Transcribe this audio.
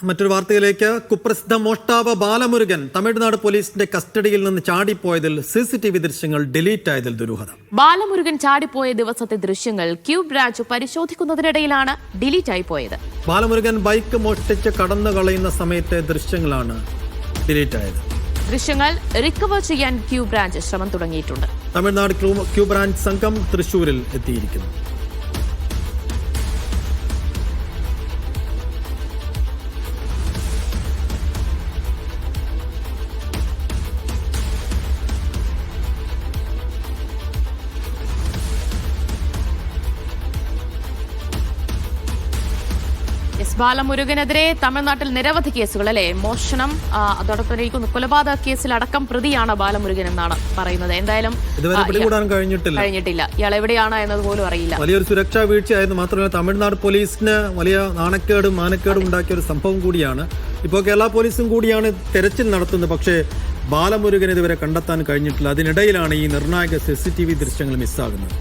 മറ്റൊരു വാർത്തയിലേക്ക്. കുപ്രസിദ്ധ മോഷ്ടാവ് ബാലമുരുകൻ തമിഴ്നാട് പോലീസിന്റെ കസ്റ്റഡിയിൽ നിന്ന് ചാടിപ്പോയതിൽ CCTV ദൃശ്യങ്ങൾ ഡിലീറ്റ് ആയതിൽ ദുരൂഹത. ബാലമുരുകൻ ചാടിപ്പോയ ദിവസത്തെ ദൃശ്യങ്ങൾ ക്യൂ ബ്രാഞ്ച് പരിശോധിക്കുന്നതിനിടയിലാണ് ഡിലീറ്റ് ആയി പോയത്. ബാലമുരുകൻ ബൈക്ക് മോഷ്ടിച്ച് കടന്നു കളയുന്ന സമയത്തെ ദൃശ്യങ്ങളാണ് ഡിലീറ്റ് ആയത്. ദൃശ്യങ്ങൾ റിക്കവർ ചെയ്യാൻ ക്യൂ ബ്രാഞ്ച് ശ്രമം തുടങ്ങിയിട്ടുണ്ട്. തമിഴ്നാട് ക്യൂ ബ്രാഞ്ച് സംഘം തൃശൂരിൽ എത്തിയിരിക്കുന്നു. ബാലമുരുകനെതിരെ തമിഴ്നാട്ടിൽ നിരവധി കേസുകൾ അല്ലെ, മോഷണം, അതോടൊപ്പം കൊലപാതക കേസിലടക്കം പ്രതിയാണ് ബാലമുരുകൻ എന്നാണ് പറയുന്നത്. എന്തായാലും കഴിഞ്ഞിട്ടില്ല. ഇയാൾ എവിടെയാണ് എന്നത് പോലും അറിയില്ല. വലിയൊരു സുരക്ഷാ വീഴ്ചയായിരുന്നു. മാത്രമല്ല തമിഴ്നാട് പോലീസിന് വലിയ നാണക്കേടും മാനക്കേടും ഉണ്ടാക്കിയ ഒരു സംഭവം കൂടിയാണ്. ഇപ്പോൾ കേരള പോലീസും കൂടിയാണ് തെരച്ചിൽ നടത്തുന്നത്. പക്ഷേ ബാലമുരുകൻ ഇതുവരെ കണ്ടെത്താൻ കഴിഞ്ഞിട്ടില്ല. അതിനിടയിലാണ് ഈ നിർണായക CCTV ദൃശ്യങ്ങൾ മിസ്സാകുന്നത്.